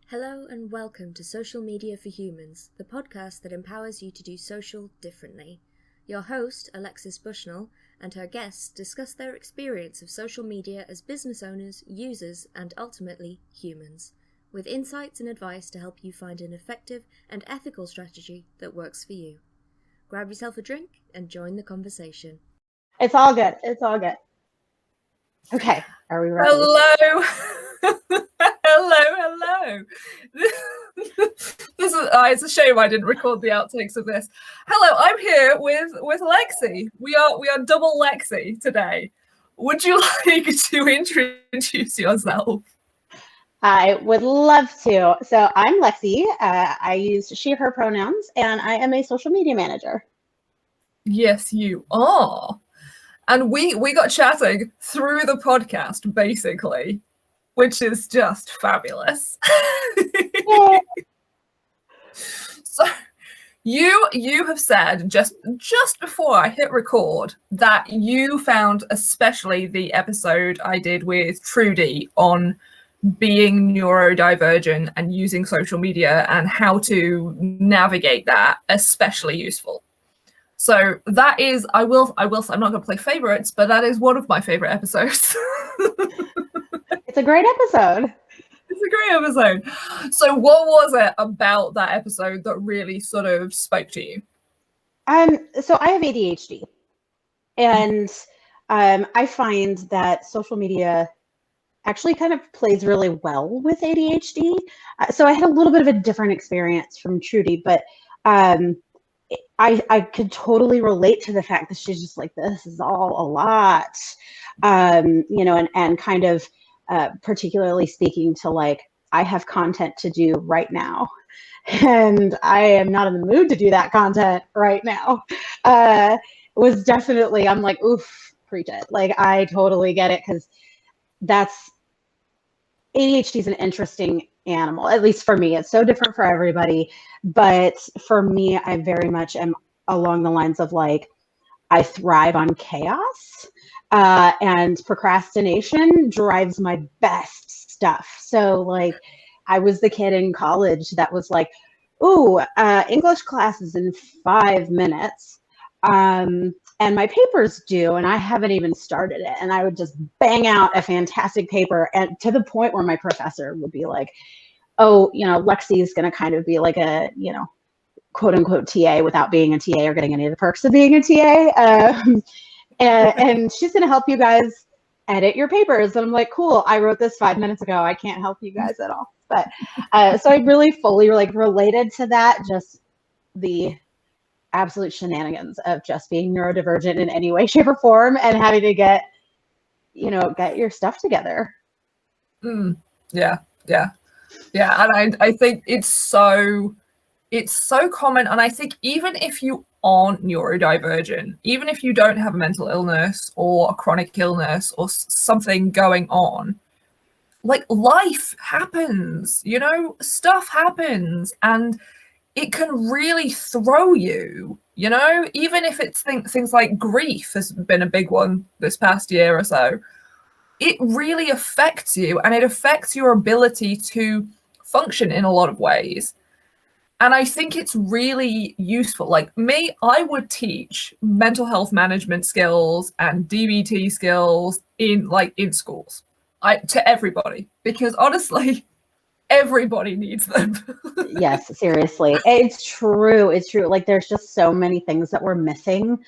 Hello and welcome to Social Media for Humans, the podcast that empowers you to do social differently. Your host, Alexis Bushnell, and her guests discuss their experience of social media as business owners, users, and ultimately humans, with insights and advice to help you find an effective and ethical strategy that works for you. Grab yourself a drink and join the conversation. It's all good. It's all good. Okay, are we ready? Hello. hello. This is it's a shame I didn't record the outtakes of this. Hello, I'm here with Lexi. We are double Lexi today. Would you like to introduce yourself? I would love to. So I'm Lexi. I use she, her pronouns, and I am a social media manager. Yes, you are. And we got chatting through the podcast, basically, which is just fabulous. So you have said just before I hit record that you found especially the episode I did with Trudy on being neurodivergent and using social media and how to navigate that especially useful. So that is, I will say, I'm not going to play favorites, but that is one of my favorite episodes. It's a great episode. It's a great episode. So what was it about that episode that really sort of spoke to you? So I have ADHD, and I find that social media actually kind of plays really well with ADHD. So I had a little bit of a different experience from Trudy, but I could totally relate to the fact that she's just like, this is all a lot, and kind of particularly speaking to like, I have content to do right now, and I am not in the mood to do that content right now. Was definitely, I'm like, oof, preach it. Like, I totally get it, because ADHD is an interesting animal, at least for me. It's so different for everybody. But for me, I very much am along the lines of like, I thrive on chaos, and procrastination drives my best stuff. So like, I was the kid in college that was like, ooh, English class is in 5 minutes. And my paper's due and I haven't even started it. And I would just bang out a fantastic paper, and to the point where my professor would be like, oh, Lexi is going to kind of be like a, quote unquote TA without being a TA or getting any of the perks of being a TA. And she's going to help you guys edit your papers. And I'm like, cool, I wrote this 5 minutes ago. I can't help you guys at all. But so I really fully like related to that, just the absolute shenanigans of just being neurodivergent in any way, shape, or form, and having to get your stuff together. Yeah. And I think it's so common. And I think even if you aren't neurodivergent, even if you don't have a mental illness or a chronic illness or something going on, like, life happens, stuff happens, and it can really throw you, even if it's things like grief has been a big one this past year or so. It really affects you, and it affects your ability to function in a lot of ways. And I think it's really useful. Like me, I would teach mental health management skills and DBT skills in schools, to everybody, because honestly, everybody needs them. Yes, seriously. It's true. It's true. Like, there's just so many things that we're missing,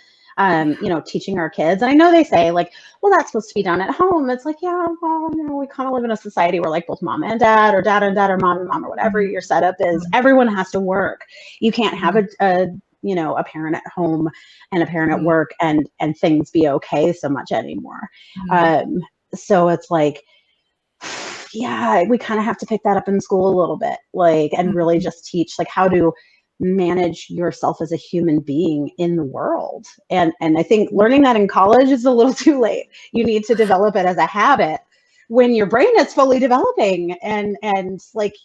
teaching our kids. And I know they say like, well, that's supposed to be done at home. It's like, yeah, well, we kind of live in a society where like both mom and dad, or dad and dad, or mom and mom, or whatever your setup is, everyone has to work. You can't have a parent at home and a parent at work and things be okay so much anymore. So it's like, yeah, we kind of have to pick that up in school a little bit, like, and really just teach like how to manage yourself as a human being in the world. And I think learning that in college is a little too late. You need to develop it as a habit when your brain is fully developing. And like,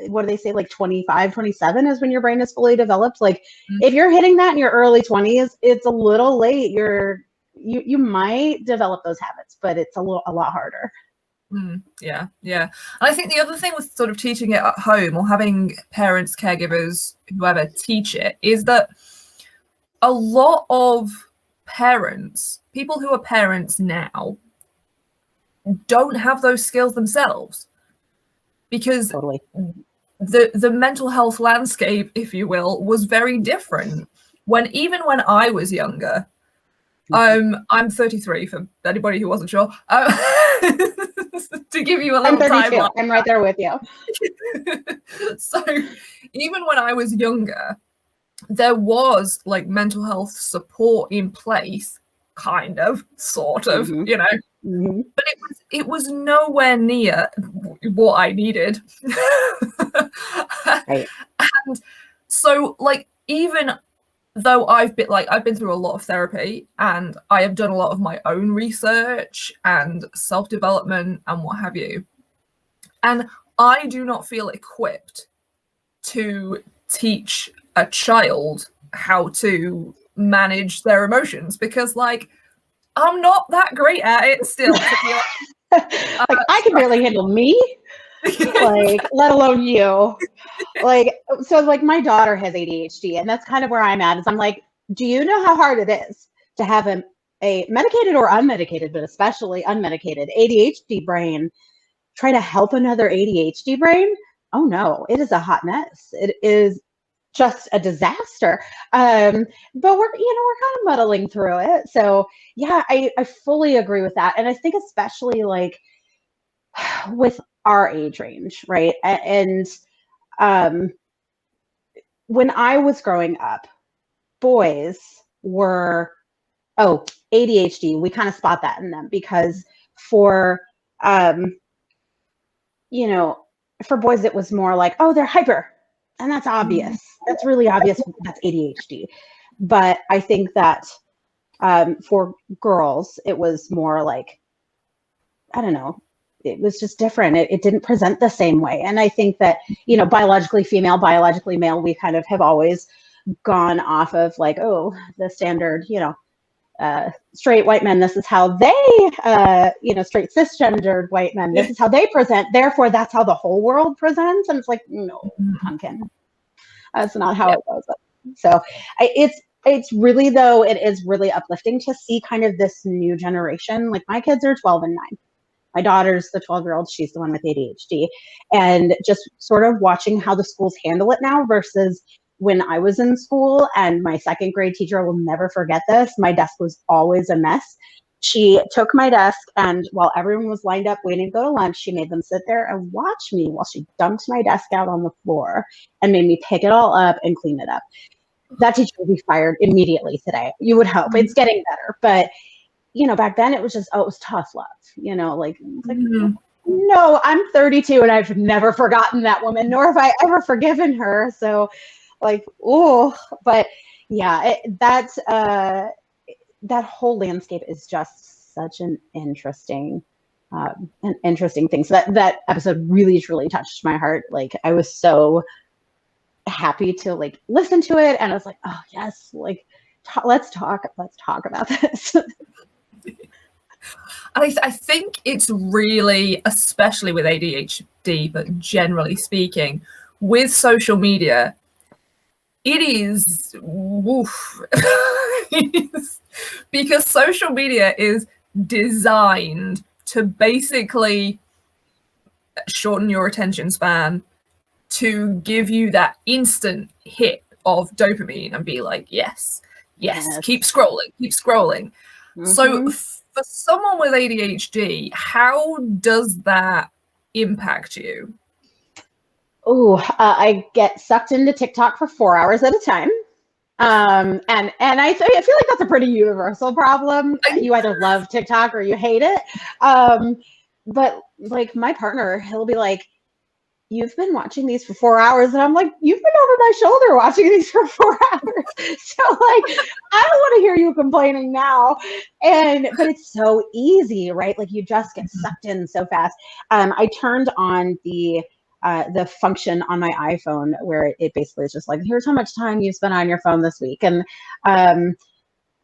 what do they say? Like 25, 27 is when your brain is fully developed. Like, if you're hitting that in your early 20s, it's a little late. You might develop those habits, but it's a lot harder. Yeah. And I think the other thing with sort of teaching it at home or having parents, caregivers, whoever teach it, is that a lot of parents, people who are parents now, don't have those skills themselves, because Totally. the mental health landscape, if you will, was very different even when I was younger. I'm 33 for anybody who wasn't sure. To give you a little timeline. I'm right there with you. So even when I was younger, there was like mental health support in place, kind of, sort of, you know, but it was nowhere near what I needed. Right. And so, like, even though I've been through a lot of therapy, and I have done a lot of my own research and self-development and what have you, and I do not feel equipped to teach a child how to manage their emotions, because, like, I'm not that great at it still. Like, I can barely handle me, like, let alone you. Like, so, like, my daughter has ADHD, and that's kind of where I'm at, is I'm like, do you know how hard it is to have a medicated or unmedicated, but especially unmedicated ADHD brain try to help another ADHD brain? Oh no, it is a hot mess. It is just a disaster. But we're kind of muddling through it. So yeah, I fully agree with that. And I think especially like with our age range, right? And when I was growing up, boys were, ADHD, we kind of spot that in them, because for for boys it was more like, oh, they're hyper, and that's obvious. That's really obvious. That's ADHD. But I think that for girls, it was more like, I don't know, it was just different. It didn't present the same way. And I think that, biologically female, biologically male, we kind of have always gone off of like, oh, the standard, straight white men, this is how they, straight cisgendered white men, this is how they present. Therefore, that's how the whole world presents. And it's like, no, pumpkin. That's not how it goes. So it's really, though, it is really uplifting to see kind of this new generation. Like, my kids are 12 and 9. My daughter's the 12-year-old. She's the one with ADHD. And just sort of watching how the schools handle it now versus when I was in school. And my second grade teacher will never forget this. My desk was always a mess. She took my desk, and while everyone was lined up waiting to go to lunch, she made them sit there and watch me while she dumped my desk out on the floor and made me pick it all up and clean it up. That teacher will be fired immediately today. You would hope. It's getting better. But, back then it was just, it was tough love. No, I'm 32 and I've never forgotten that woman, nor have I ever forgiven her. So, like, but yeah, that whole landscape is just such an interesting thing. So that episode really, truly touched my heart. Like, I was so happy to like listen to it, and I was like, oh yes, like let's talk about this. I think it's really, especially with ADHD, but generally speaking, with social media, it is woof. Because social media is designed to basically shorten your attention span, to give you that instant hit of dopamine and be like, yes, keep scrolling. So for someone with ADHD, how does that impact you? I get sucked into TikTok for 4 hours at a time. And I feel like that's a pretty universal problem. You either love TikTok or you hate it. But like my partner, he'll be like, you've been watching these for 4 hours. And I'm like, you've been over my shoulder watching these for 4 hours. So like, I don't want to hear you complaining now. But it's so easy, right? Like, you just get sucked in so fast. I turned on the function on my iPhone where it basically is just like, here's how much time you've spent on your phone this week. And I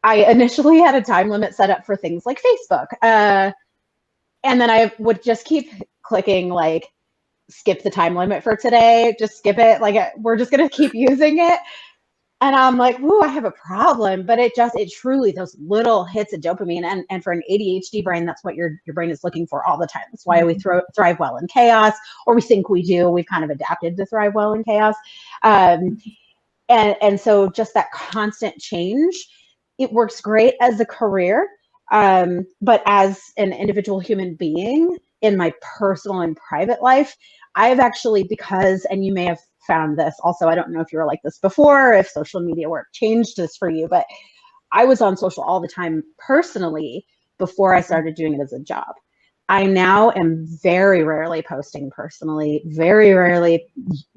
initially had a time limit set up for things like Facebook. And then I would just keep clicking like, skip the time limit for today, just skip it. Like, we're just going to keep using it. And I'm like, ooh, I have a problem. But it truly, those little hits of dopamine. And for an ADHD brain, that's what your brain is looking for all the time. That's why we thrive well in chaos, or we think we do. We've kind of adapted to thrive well in chaos. And so just that constant change, it works great as a career. But as an individual human being in my personal and private life, I've actually, because, and you may have found this also, I don't know if you were like this before, if social media work changed this for you, but I was on social all the time personally before I started doing it as a job. I now am very rarely posting personally, very rarely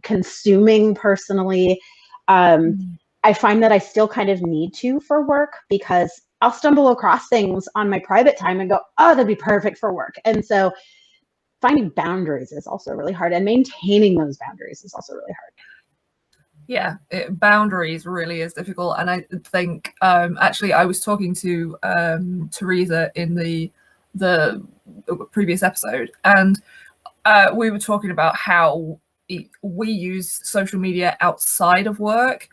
consuming personally. I find that I still kind of need to for work, because I'll stumble across things on my private time and go, oh, that'd be perfect for work. And so finding boundaries is also really hard, and maintaining those boundaries is also really hard. Yeah, boundaries really is difficult. And I think actually I was talking to Teresa in the previous episode, and we were talking about how we use social media outside of work.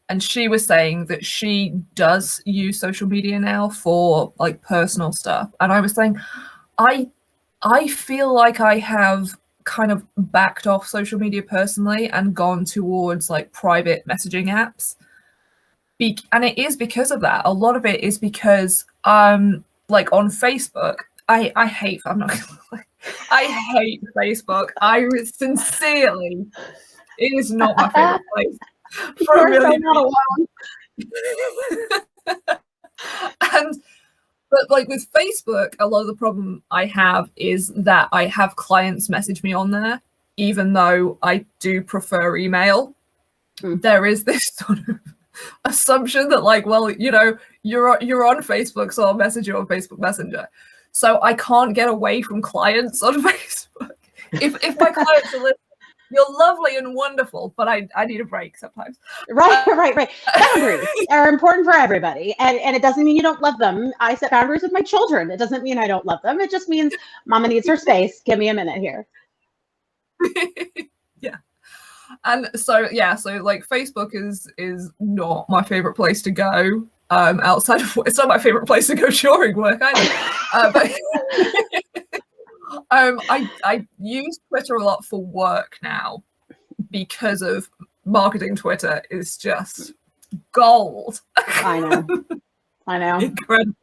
And she was saying that she does use social media now for like personal stuff. And I was saying, I feel like I have kind of backed off social media personally and gone towards like private messaging apps. And it is because of that. A lot of it is because like on Facebook, I hate Facebook. Sincerely, it is not my favorite place. For a million But like with Facebook, a lot of the problem I have is that I have clients message me on there, even though I do prefer email. There is this sort of assumption that like, well, you know, you're on Facebook, so I'll message you on Facebook Messenger. So I can't get away from clients on Facebook. If my clients are listening, you're lovely and wonderful, but I need a break sometimes. Right. Boundaries are important for everybody. And it doesn't mean you don't love them. I set boundaries with my children. It doesn't mean I don't love them. It just means mama needs her space. Give me a minute here. Yeah. And so like Facebook is not my favorite place to go. Outside of it's not my favorite place to go during work either. But I use Twitter a lot for work now, because of marketing. Twitter is just gold. I know. Incredible.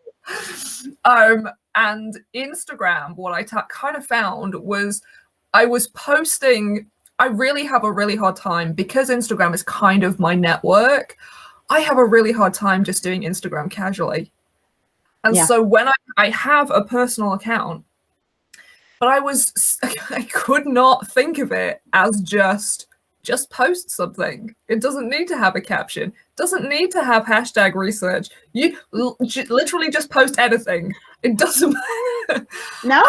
And Instagram, what I kind of found was I was posting. I really have a really hard time, because Instagram is kind of my network. I have a really hard time just doing Instagram casually. And so when I have a personal account, but I could not think of it as just post something. It doesn't need to have a caption. It doesn't need to have hashtag research. You literally just post anything. It doesn't matter. No,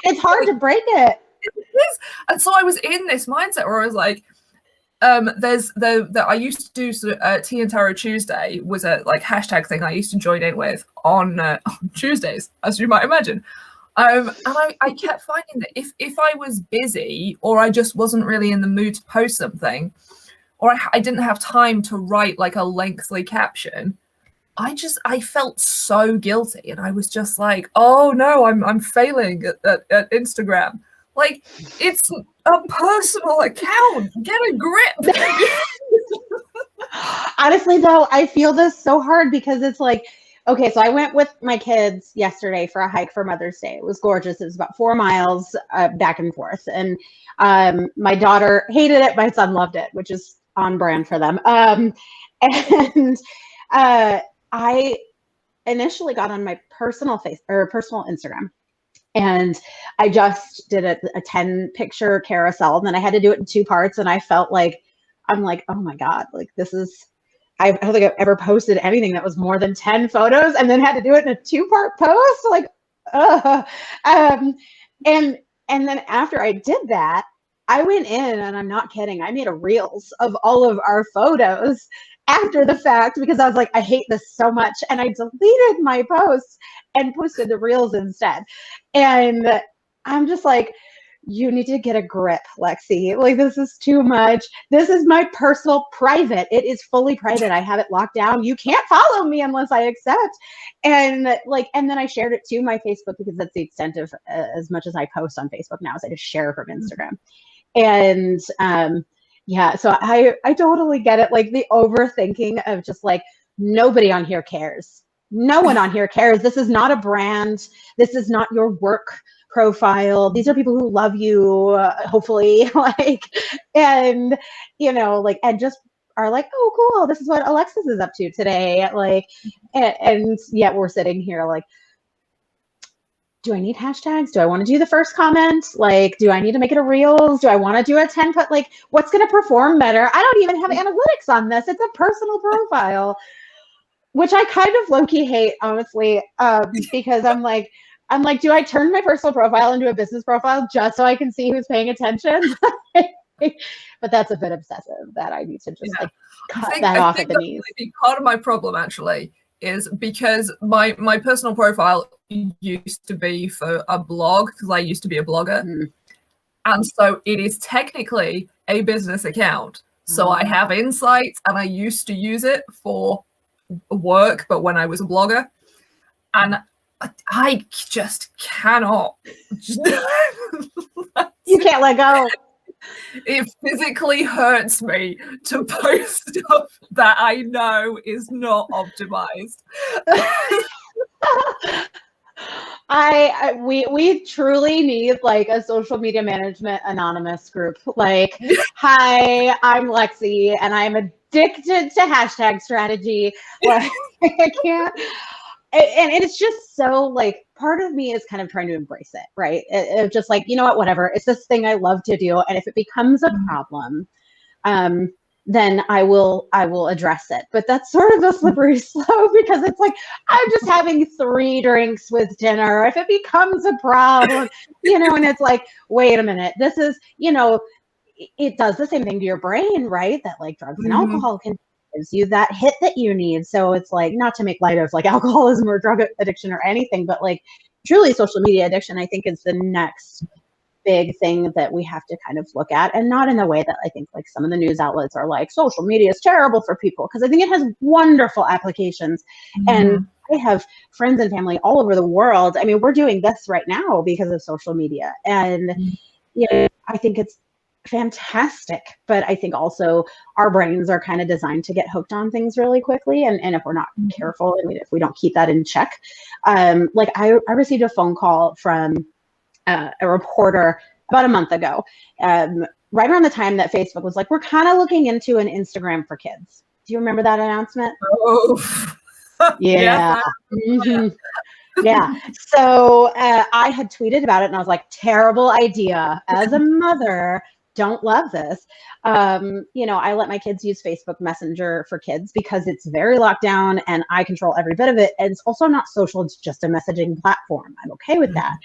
it's hard to break it. It is. And so I was in this mindset where I was like, there's I used to do Tea and Tarot Tuesday was a like hashtag thing I used to join in with on Tuesdays, as you might imagine. And I kept finding that if I was busy, or I just wasn't really in the mood to post something, or I didn't have time to write like a lengthy caption, I felt so guilty, and I was just like, oh no, I'm failing at Instagram. Like, it's a personal account. Get a grip. Honestly, though, I feel this so hard, because it's like, okay, so I went with my kids yesterday for a hike for Mother's Day. It was gorgeous. It was about 4 miles back and forth. And my daughter hated it. My son loved it, which is on brand for them. And I initially got on my personal Instagram. And I just did a 10 picture carousel, and then I had to do it in 2 parts. And I felt like, I'm like, oh my God, like I don't think I've ever posted anything that was more than 10 photos, and then had to do it in a 2-part post. Like, and then after I did that, I went in, and I'm not kidding, I made a reels of all of our photos after the fact, because I was like, I hate this so much. And I deleted my posts and posted the reels instead. And I'm just like, you need to get a grip, Lexi. Like, this is too much. This is my personal private. It is fully private. I have it locked down. You can't follow me unless I accept. And then I shared it to my Facebook because that's the extent of as much as I post on Facebook now is I just share from Instagram. And yeah, so I totally get it. Like the overthinking of just like, nobody on here cares. No one on here cares. This is not a brand. This is not your work profile. These are people who love you, hopefully, and and just are like, oh, cool, this is what Alexis is up to today. And yet we're sitting here like, do I need hashtags? Do I want to do the first comment? Do I need to make it a reels? Do I want to do a 10 put? What's going to perform better? I don't even have analytics on this. It's a personal profile, which I kind of low-key hate, honestly, because I'm like, do I turn my personal profile into a business profile just so I can see who's paying attention? But that's a bit obsessive that I need to just cut that off at the knees. Part of my problem actually is because my personal profile used to be for a blog because I used to be a blogger. And so it is technically a business account. So I have insights and I used to use it for work, but when I was a blogger, and I just cannot. You can't let go. It physically hurts me to post stuff that I know is not optimized. We truly need a social media management anonymous group. Hi, I'm Lexi and I'm addicted to hashtag strategy. I can't. And it's just so part of me is kind of trying to embrace it, right? It's just you know what, whatever. It's this thing I love to do. And if it becomes a problem, then I will address it. But that's sort of a slippery slope because it's I'm just having 3 drinks with dinner. If it becomes a problem, and it's wait a minute, this is, it does the same thing to your brain, right? That drugs and alcohol can gives you that hit that you need. So it's not to make light of alcoholism or drug addiction or anything, but truly social media addiction, I think is the next big thing that we have to kind of look at, and not in the way that I think some of the news outlets are social media is terrible for people, because I think it has wonderful applications. And I have friends and family all over the world. I mean, we're doing this right now because of social media, and I think it's fantastic, but I think also our brains are kind of designed to get hooked on things really quickly, and if we're not careful, if we don't keep that in check, I received a phone call from a reporter about a month ago, right around the time that Facebook was we're kind of looking into an Instagram for kids. Do you remember that announcement? Oh, yeah. Yeah. So I had tweeted about it and I was terrible idea. As a mother, don't love this. I let my kids use Facebook Messenger for kids because it's very locked down and I control every bit of it. And it's also not social. It's just a messaging platform. I'm okay with that.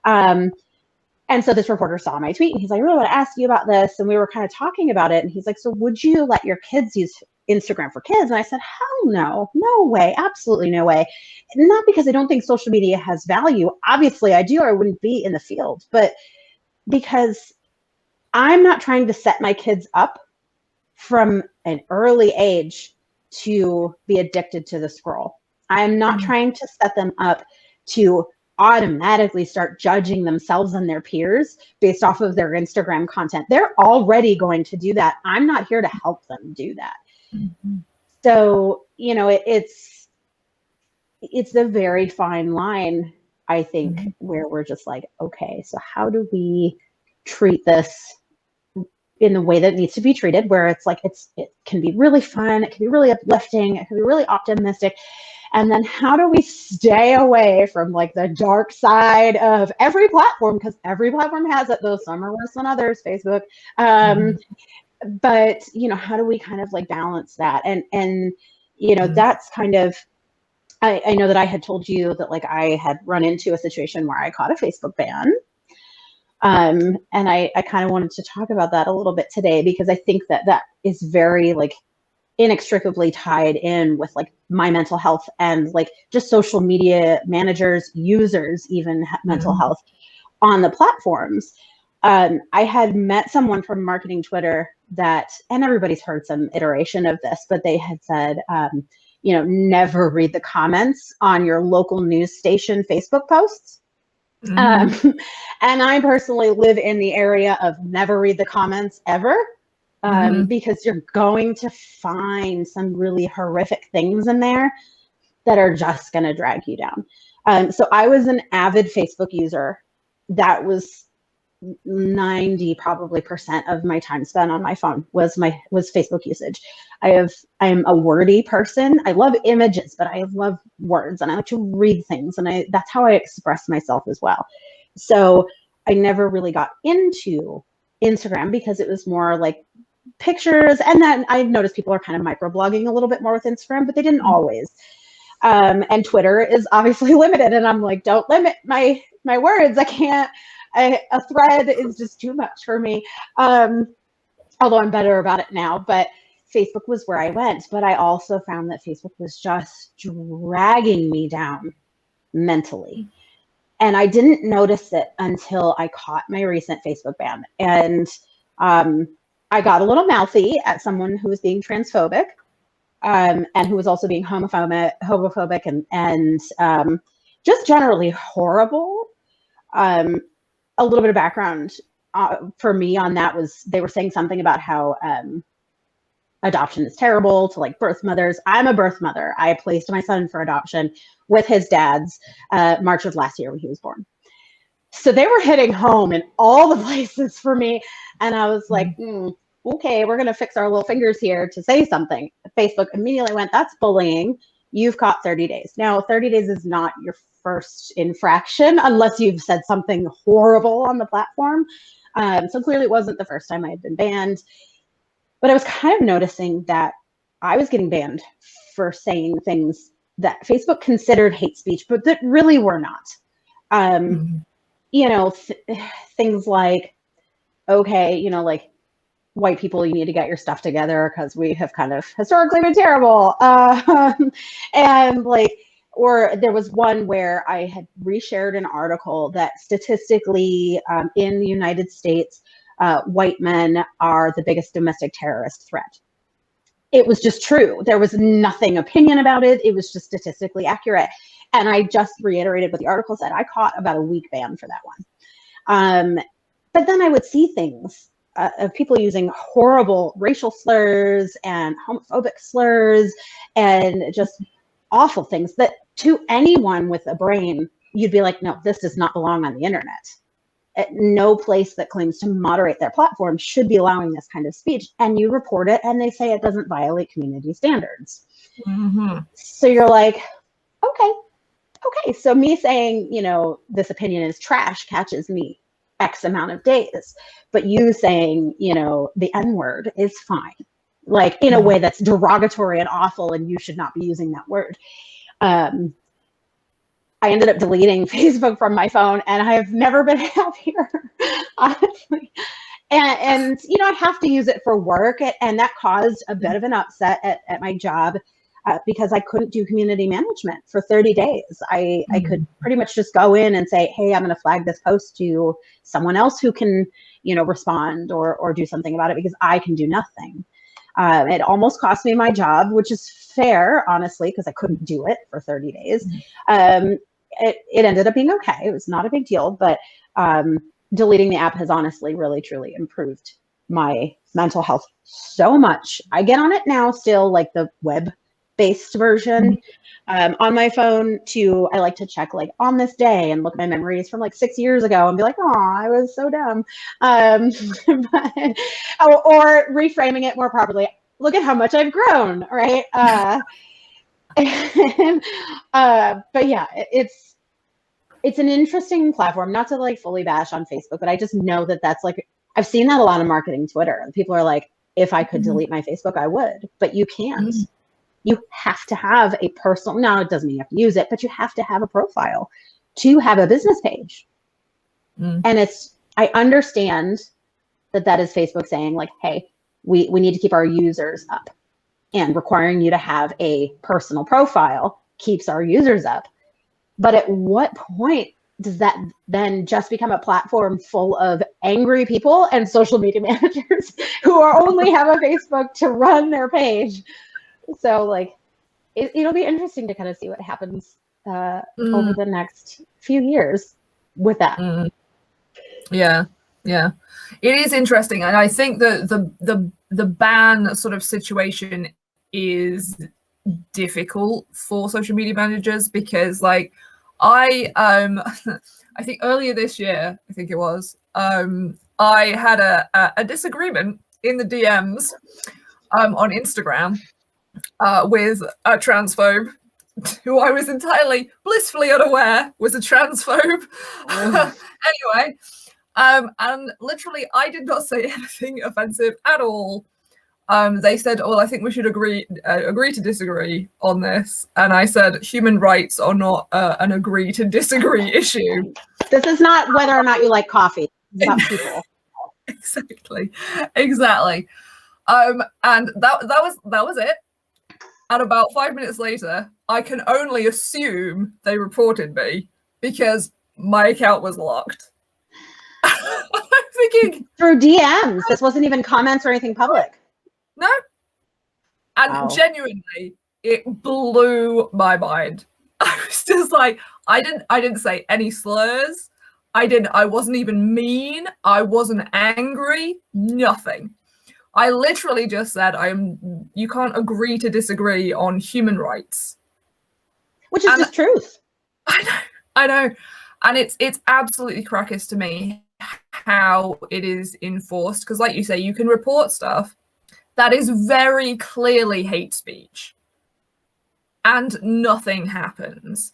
And so this reporter saw my tweet and he's I really want to ask you about this. And we were kind of talking about it. And he's so would you let your kids use Instagram for kids? And I said, hell no, no way. Absolutely no way. Not because I don't think social media has value. Obviously I do, or I wouldn't be in the field, but because I'm not trying to set my kids up from an early age to be addicted to the scroll. I'm not trying to set them up to automatically start judging themselves and their peers based off of their Instagram content. They're already going to do that. I'm not here to help them do that. So, it's the very fine line, I think, where we're just okay, so how do we treat this in the way that it needs to be treated, where it's it can be really fun, it can be really uplifting, it can be really optimistic. And then how do we stay away from the dark side of every platform, because every platform has it, though some are worse than others, Facebook. But, how do we kind of balance that? And that's kind of, I know that I had told you that I had run into a situation where I caught a Facebook ban. And I kind of wanted to talk about that a little bit today, because I think that is very inextricably tied in with my mental health and just social media managers, users, even mental health. on the platforms. I had met someone from marketing Twitter and everybody's heard some iteration of this, but they had said, never read the comments on your local news station Facebook posts. And I personally live in the area of never read the comments ever, because you're going to find some really horrific things in there that are just going to drag you down. So I was an avid Facebook user. That was 90% of my time spent on my phone was Facebook usage. I'm a wordy person. I love images, but I love words, and I like to read things, and that's how I express myself as well. So I never really got into Instagram because it was more like pictures, and then I've noticed people are kind of microblogging a little bit more with Instagram, but they didn't always. And Twitter is obviously limited, and I'm like, don't limit my words. I can't. A thread is just too much for me. Although I'm better about it now, but Facebook was where I went. But I also found that Facebook was just dragging me down mentally. And I didn't notice it until I caught my recent Facebook ban. And I got a little mouthy at someone who was being transphobic, and who was also being homophobic and just generally horrible. A little bit of background for me on that was they were saying something about how adoption is terrible to like birth mothers. I'm a birth mother. I placed my son for adoption with his dad's March of last year when he was born. So they were hitting home in all the places for me. And I was like, okay, we're going to fix our little fingers here to say something. Facebook immediately went, that's bullying. You've caught 30 days. Now, 30 days is not your first infraction unless you've said something horrible on the platform. So clearly it wasn't the first time I had been banned. But I was kind of noticing that I was getting banned for saying things that Facebook considered hate speech, but that really were not. Things like, okay, like, white people, you need to get your stuff together because we have kind of historically been terrible. And like, or there was one where I had reshared an article that statistically in the United States, white men are the biggest domestic terrorist threat. It was just true. There was nothing opinion about it. It was just statistically accurate. And I just reiterated what the article said. I caught about a week ban for that one. But then I would see things of people using horrible racial slurs and homophobic slurs and just awful things that to anyone with a brain, you'd be like, no, this does not belong on the internet. No place that claims to moderate their platform should be allowing this kind of speech. And you report it and they say it doesn't violate community standards. So you're like, okay. So me saying, this opinion is trash catches me X amount of days, but you saying, the N-word is fine, like in a way that's derogatory and awful, and you should not be using that word. I ended up deleting Facebook from my phone, and I have never been happier, honestly. And I have to use it for work, and that caused a bit of an upset at my job. Because I couldn't do community management for 30 days. I could pretty much just go in and say, hey, I'm going to flag this post to someone else who can, respond or do something about it, because I can do nothing. It almost cost me my job, which is fair, honestly, because I couldn't do it for 30 days. It ended up being okay. It was not a big deal, but deleting the app has honestly really, truly improved my mental health so much. I get on it now still, like the web-based version on my phone too. I like to check like on this day and look at my memories from like 6 years ago and be like, oh, I was so dumb. Or reframing it more properly. Look at how much I've grown, right? But yeah, it's an interesting platform, not to like fully bash on Facebook, but I just know that that's like, I've seen that a lot of marketing Twitter. People are like, if I could delete my Facebook, I would, but you can't. You have to have a personal, now it doesn't mean you have to use it, but you have to have a profile to have a business page. And I understand that is Facebook saying like, hey, we need to keep our users up, and requiring you to have a personal profile keeps our users up. But at what point does that then just become a platform full of angry people and social media managers who are only have a Facebook to run their page? So like, it'll be interesting to kind of see what happens over the next few years with that. Yeah. It is interesting, and I think that the ban sort of situation is difficult for social media managers, because like I think earlier this year, I think it was, I had a disagreement in the DMs on Instagram with a transphobe who I was entirely blissfully unaware was a transphobe. Anyway, and literally I did not say anything offensive at all. They said, "Oh, I think we should agree to disagree on this." And I said, "Human rights are not an agree to disagree issue. This is not whether or not you like coffee. It's about people." Exactly. And that was it. And about 5 minutes later, I can only assume they reported me because my account was locked. I'm thinking, through DMs. This wasn't even comments or anything public. No. And genuinely, it blew my mind. I was just like, I didn't say any slurs. I wasn't even mean. I wasn't angry. Nothing. I literally just said, you can't agree to disagree on human rights. Which is just truth. I know. And it's absolutely crackers to me how it is enforced. Because like you say, you can report stuff that is very clearly hate speech and nothing happens.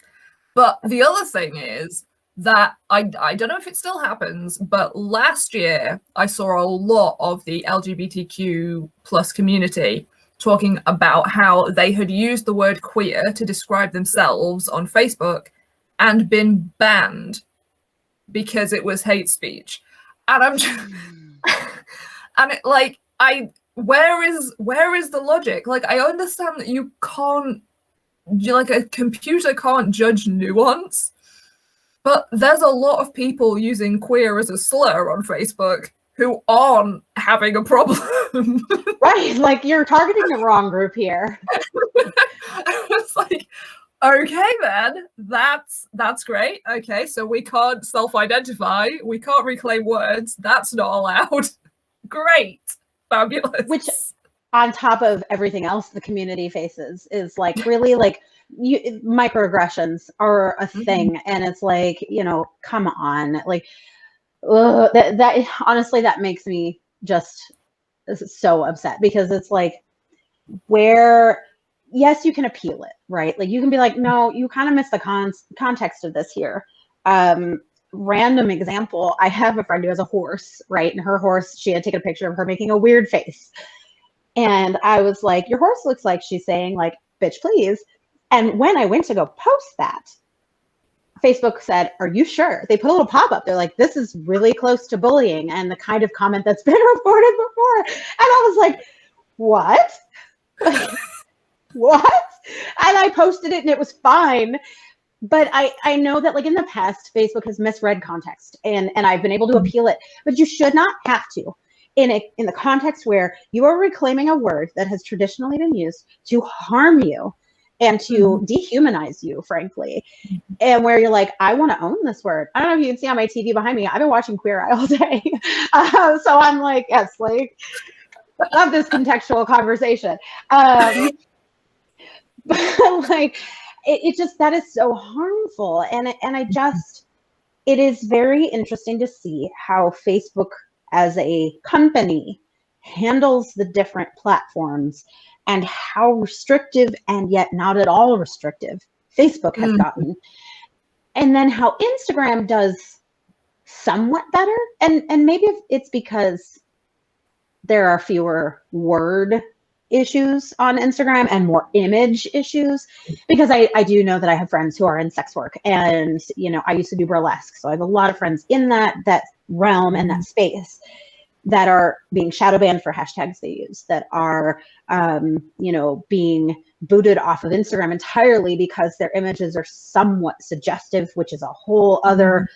But the other thing is that I don't know if it still happens, but last year I saw a lot of the LGBTQ plus community talking about how they had used the word queer to describe themselves on Facebook and been banned because it was hate speech. And I'm just, and it, like, where is the logic? Like, I understand that you can't, like, a computer can't judge nuance, but there's a lot of people using queer as a slur on Facebook who aren't having a problem. Right, like, you're targeting the wrong group here. It's like, okay then, that's great. Okay, so we can't self-identify, we can't reclaim words, that's not allowed. Great. Fabulous. Which, on top of everything else the community faces, is like, really, like, microaggressions are a thing. And it's like, you know, come on, like, that honestly, that makes me just so upset, because it's like, where, yes, you can appeal it, right? Like, you can be like, no, you kind of missed the context of this here. Random example, I have a friend who has a horse, right? And her horse, she had taken a picture of her making a weird face. And I was like, your horse looks like she's saying, like, bitch, please. And when I went to go post that, Facebook said, are you sure? They put a little pop-up. They're like, this is really close to bullying and the kind of comment that's been reported before. And I was like, what? Like, what? And I posted it and it was fine. But I know that, like, in the past, Facebook has misread context, and I've been able to appeal it. But you should not have to. In the context where you are reclaiming a word that has traditionally been used to harm you and to dehumanize you, frankly, and where you're like, I want to own this word. I don't know if you can see on my TV behind me, I've been watching Queer Eye all day. So I'm like, yes, like, love this contextual conversation. But like, it just, that is so harmful. And I just, it is very interesting to see how Facebook as a company handles the different platforms and how restrictive and yet not at all restrictive Facebook has gotten. And then how Instagram does somewhat better. And maybe it's because there are fewer word issues on Instagram and more image issues, because I do know that I have friends who are in sex work, and, you know, I used to do burlesque. So I have a lot of friends in that realm and that space that are being shadow banned for hashtags they use, that are, you know, being booted off of Instagram entirely because their images are somewhat suggestive, which is a whole other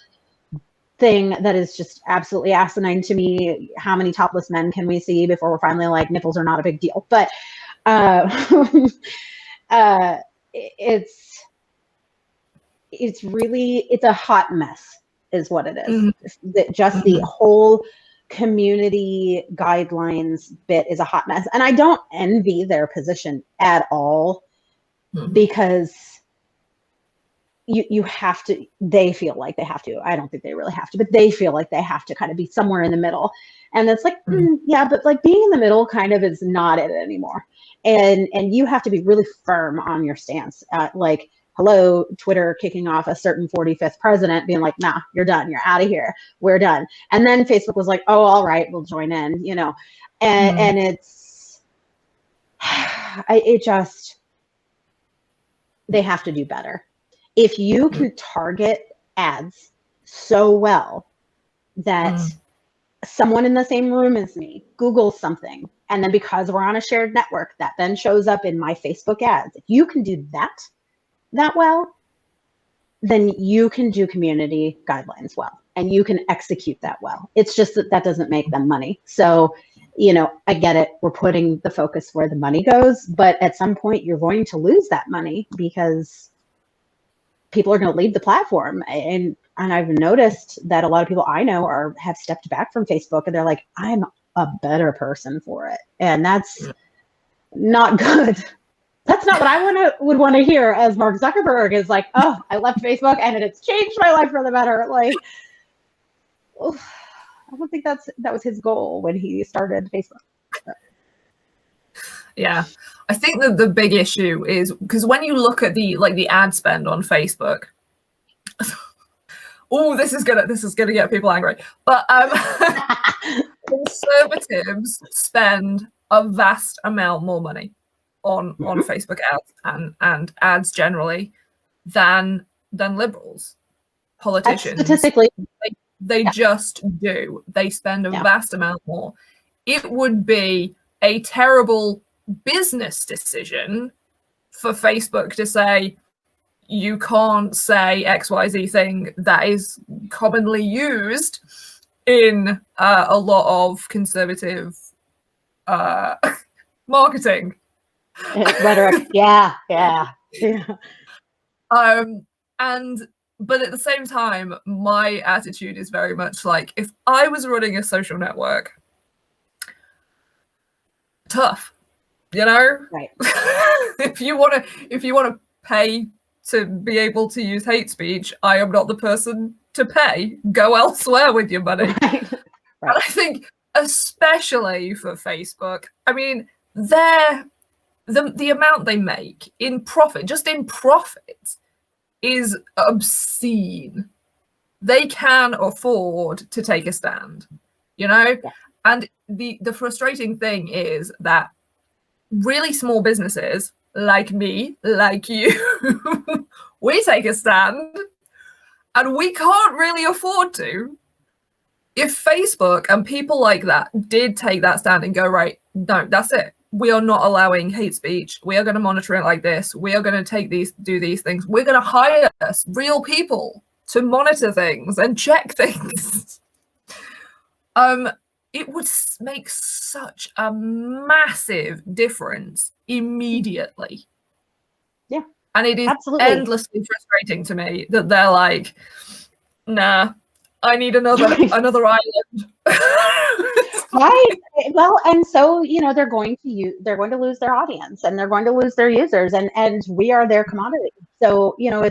thing that is just absolutely asinine to me. How many topless men can we see before we're finally like, nipples are not a big deal? But it's really, it's a hot mess is what it is. Just the whole community guidelines bit is a hot mess. And I don't envy their position at all, because you have to, they feel like they have to. I don't think they really have to, but they feel like they have to kind of be somewhere in the middle. And it's like, yeah, but like being in the middle kind of is not it anymore. And you have to be really firm on your stance. Like, hello, Twitter kicking off a certain 45th president being like, nah, you're done. You're out of here. We're done. And then Facebook was like, oh, all right, we'll join in, you know, and it's, they have to do better. If you can target ads so well that someone in the same room as me Googles something, and then because we're on a shared network, that then shows up in my Facebook ads, if you can do that well, then you can do community guidelines well, and you can execute that well. It's just that doesn't make them money. So, you know, I get it. We're putting the focus where the money goes, but at some point you're going to lose that money because people are going to leave the platform. And I've noticed that a lot of people I know have stepped back from Facebook, and they're like, I'm a better person for it. And that's not good. That's not what I would want to hear as Mark Zuckerberg is like, oh, I left Facebook and it's changed my life for the better. Like, I don't think that was his goal when he started Facebook. Yeah, I think that the big issue is because when you look at the ad spend on Facebook, oh, this is gonna get people angry. But conservatives spend a vast amount more money on Facebook ads and ads generally than liberals, politicians. Statistically, they just do. They spend a vast amount more. It would be a terrible business decision for Facebook to say, you can't say XYZ thing that is commonly used in a lot of conservative marketing. Rhetoric. Yeah. But at the same time, my attitude is very much like, if I was running a social network, tough, you know? Right. if you want to pay to be able to use hate speech, I am not the person to pay. Go elsewhere with your money. Right. And I think, especially for Facebook, I mean, the amount they make in profit, just in profit, is obscene. They can afford to take a stand, you know? Yeah. And the frustrating thing is that really small businesses like me, like you, we take a stand, and we can't really afford to. If Facebook and people like that did take that stand and go, right, no, that's it. We are not allowing hate speech. We are going to monitor it like this. We are going to do these things. We're going to hire real people to monitor things and check things. It would make such a massive difference immediately. Yeah. And it is endlessly frustrating to me that they're like, nah, I need another island. Right. Well, and so, you know, they're going to lose their audience, and they're going to lose their users, and we are their commodity. So, you know,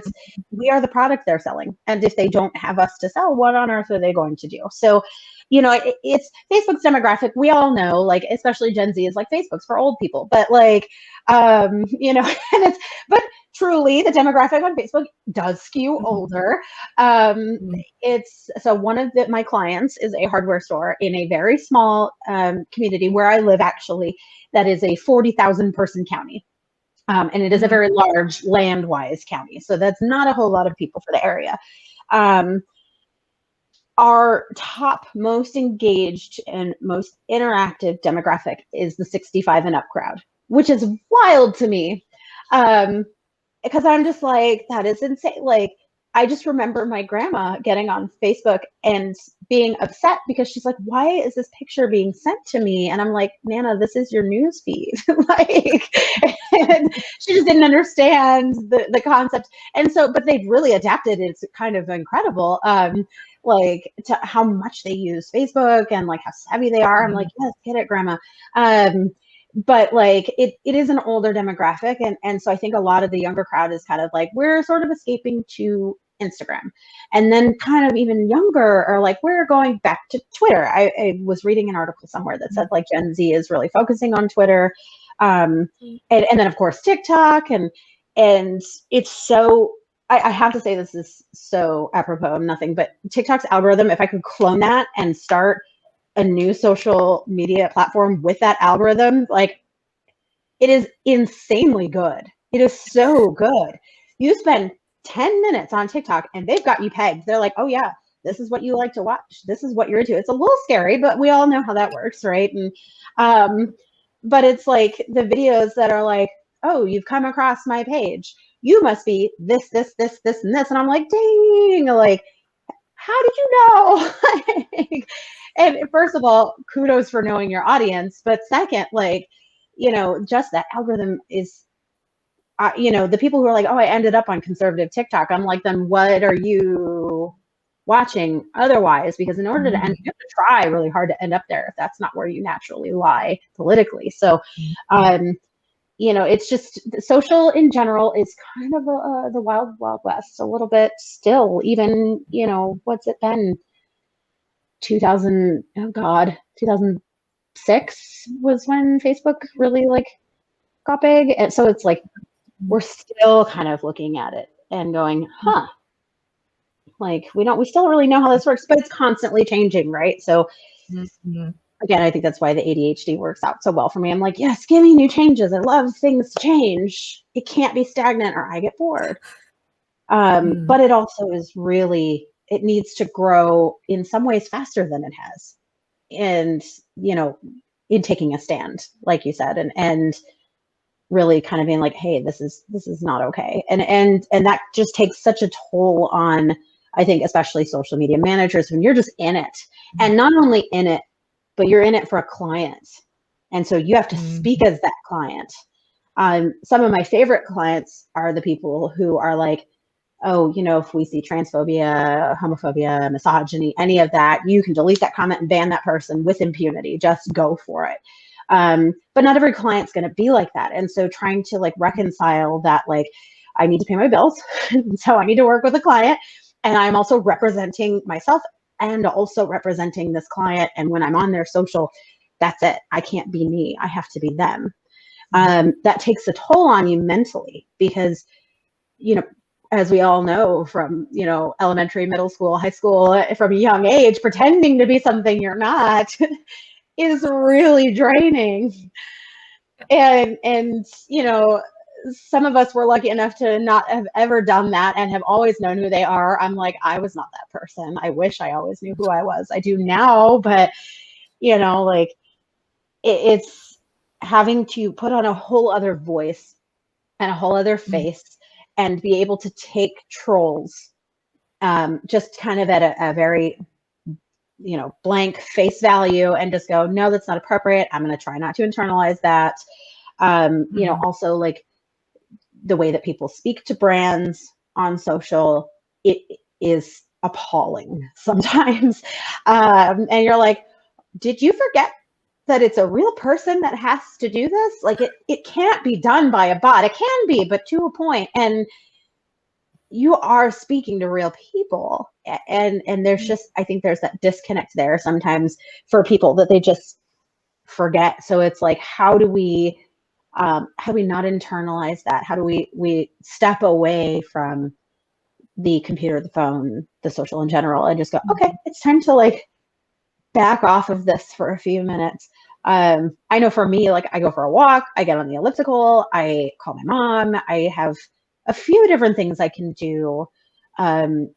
we are the product they're selling. And if they don't have us to sell, what on earth are they going to do? So, you know, it's Facebook's demographic. We all know, like, especially Gen Z is like, Facebook's for old people, but like, you know, and but truly the demographic on Facebook does skew older. So one of my clients is a hardware store in a very small community where I live, actually, that is a 40,000 person county. And it is a very large land-wise county. So that's not a whole lot of people for the area. Our top most engaged and most interactive demographic is the 65 and up crowd, which is wild to me. Because I'm just like, that is insane. Like, I just remember my grandma getting on Facebook and being upset because she's like, why is this picture being sent to me? And I'm like, Nana, this is your news feed. Like, and she just didn't understand the concept. And so, but they've really adapted. It's kind of incredible. Like, to how much they use Facebook and like how savvy they are. I'm like, yes, get it, grandma. But like it is an older demographic, and so I think a lot of the younger crowd is kind of like, we're sort of escaping to Instagram, and then kind of even younger are like, we're going back to Twitter. I was reading an article somewhere that said like Gen Z is really focusing on Twitter, and then of course TikTok, and it's so, I have to say, this is so apropos of nothing, but TikTok's algorithm, if I could clone that and start a new social media platform with that algorithm, like, it is insanely good. It is so good. You spend 10 minutes on TikTok and they've got you pegged. They're like, oh yeah, this is what you like to watch. This is what you're into. It's a little scary, but we all know how that works, right? And but it's like the videos that are like, oh, you've come across my page. You must be this, this, this, this, and this. And I'm like, dang, like, how did you know? And first of all, kudos for knowing your audience. But second, like, just that algorithm is, the people who are like, oh, I ended up on conservative TikTok. I'm like, then what are you watching otherwise? Because in order to end, you have to try really hard to end up there if that's not where you naturally lie politically. So, it's just, social in general is kind of the wild, wild west a little bit still, even, what's it been? 2006 was when Facebook really like got big. And so it's like, we're still kind of looking at it and going, like, we still don't really know how this works, but it's constantly changing. Right. So again, I think that's why the ADHD works out so well for me. I'm like, yes, give me new changes. I love things to change. It can't be stagnant or I get bored. But it also is really, it needs to grow in some ways faster than it has. And, in taking a stand, like you said, and really kind of being like, hey, this is not okay. And that just takes such a toll on, I think, especially social media managers when you're just in it, and not only in it, but you're in it for a client. And so you have to speak as that client. Some of my favorite clients are the people who are like, oh, if we see transphobia, homophobia, misogyny, any of that, you can delete that comment and ban that person with impunity. Just go for it. But not every client's going to be like that. And so trying to like reconcile that, like, I need to pay my bills. So I need to work with a client, and I'm also representing myself and also representing this client. And when I'm on their social, that's it. I can't be me. I have to be them. That takes a toll on you mentally because, as we all know from, elementary, middle school, high school, from a young age, pretending to be something you're not is really draining. And some of us were lucky enough to not have ever done that and have always known who they are. I'm like, I was not that person. I wish I always knew who I was. I do now, but, like, it's having to put on a whole other voice and a whole other face and be able to take trolls just kind of at a very, blank face value and just go, no, that's not appropriate. I'm going to try not to internalize that. Also like the way that people speak to brands on social, it is appalling sometimes. And you're like, did you forget that it's a real person that has to do this? Like, it can't be done by a bot. It can be, but to a point. And you are speaking to real people. And there's just, I think there's that disconnect there sometimes for people that they just forget. So it's like, how do we not internalize that? How do we step away from the computer, the phone, the social in general, and just go, okay, it's time to like back off of this for a few minutes. I know for me, like, I go for a walk, I get on the elliptical, I call my mom, I have a few different things I can do, or I'll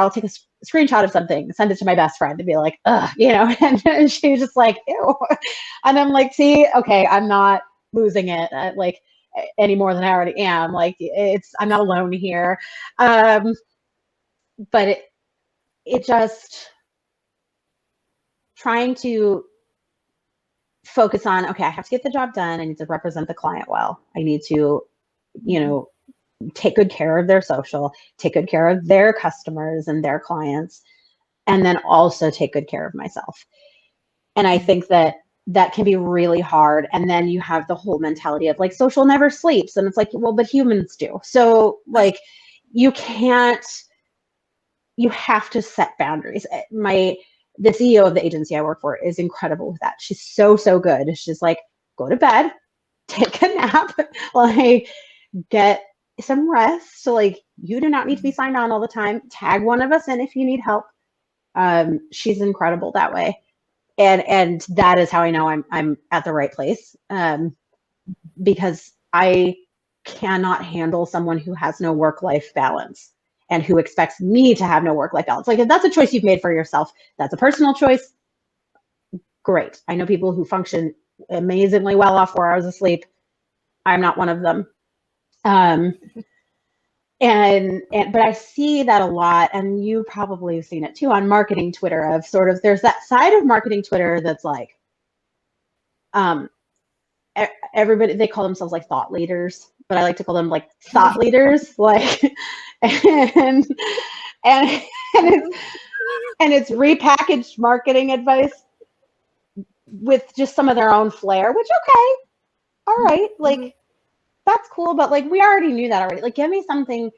take a screenshot of something, send it to my best friend and be like, ugh, and she's just like, ew. And I'm like, see, okay, I'm not losing it. any more than I already am. Like I'm not alone here. But it just trying to focus on, okay, I have to get the job done. I need to represent the client well. I need to, take good care of their social, take good care of their customers and their clients, and then also take good care of myself. And I think that can be really hard. And then you have the whole mentality of like social never sleeps. And it's like, well, but humans do. So like you have to set boundaries. The CEO of the agency I work for is incredible with that. She's so good. She's like, go to bed, take a nap, like get some rest. So like you do not need to be signed on all the time. Tag one of us in if you need help. She's incredible that way. And that is how I know I'm at the right place. Because I cannot handle someone who has no work-life balance and who expects me to have no work-life balance. Like if that's a choice you've made for yourself, that's a personal choice. Great. I know people who function amazingly well off 4 hours of sleep. I'm not one of them. But I see that a lot, and you probably have seen it too on marketing Twitter of sort of, there's that side of marketing Twitter that's like, everybody, they call themselves like thought leaders, but I like to call them like thought leaders, like, and it's repackaged marketing advice with just some of their own flair, which, okay, all right, like that's cool, but like we already knew that already. Like give me something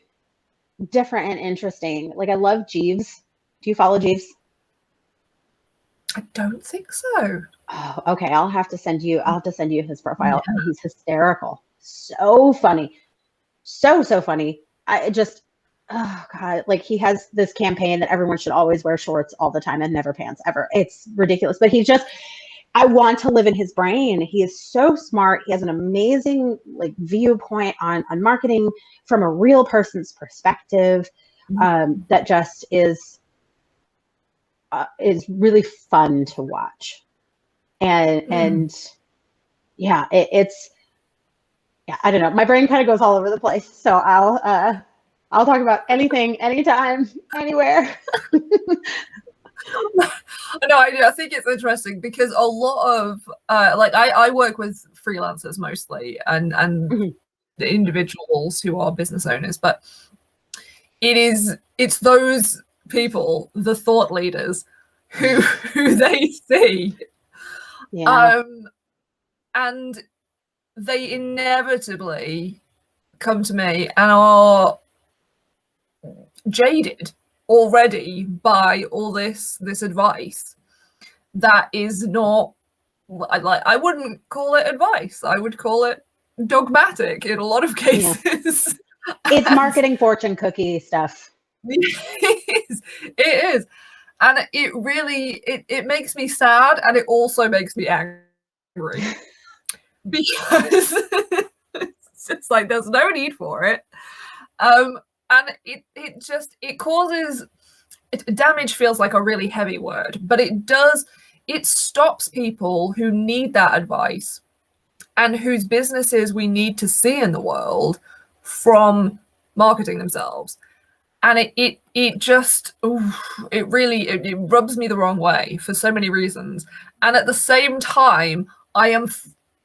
different and interesting. Like I love Jeeves. Do you follow Jeeves? I don't think so. Oh, okay. I'll have to send you his profile. Yeah. He's hysterical. So funny. So funny. Oh God, like he has this campaign that everyone should always wear shorts all the time and never pants ever. It's ridiculous, but I want to live in his brain. He is so smart. He has an amazing like viewpoint on marketing from a real person's perspective. That just is really fun to watch. And yeah, it's I don't know. My brain kind of goes all over the place. So I'll talk about anything, anytime, anywhere. No, I think it's interesting because a lot of like I work with freelancers mostly and the individuals who are business owners, but it's those people, the thought leaders, who they see, and they inevitably come to me and are jaded already by all this advice that is not like, I wouldn't call it advice. I would call it dogmatic in a lot of cases. Yeah. It's marketing fortune cookie stuff. It is. And it really, it makes me sad, and it also makes me angry because it's like there's no need for it. And it causes damage. Feels like a really heavy word, but it stops people who need that advice and whose businesses we need to see in the world from marketing themselves. And it rubs me the wrong way for so many reasons. And at the same time, I am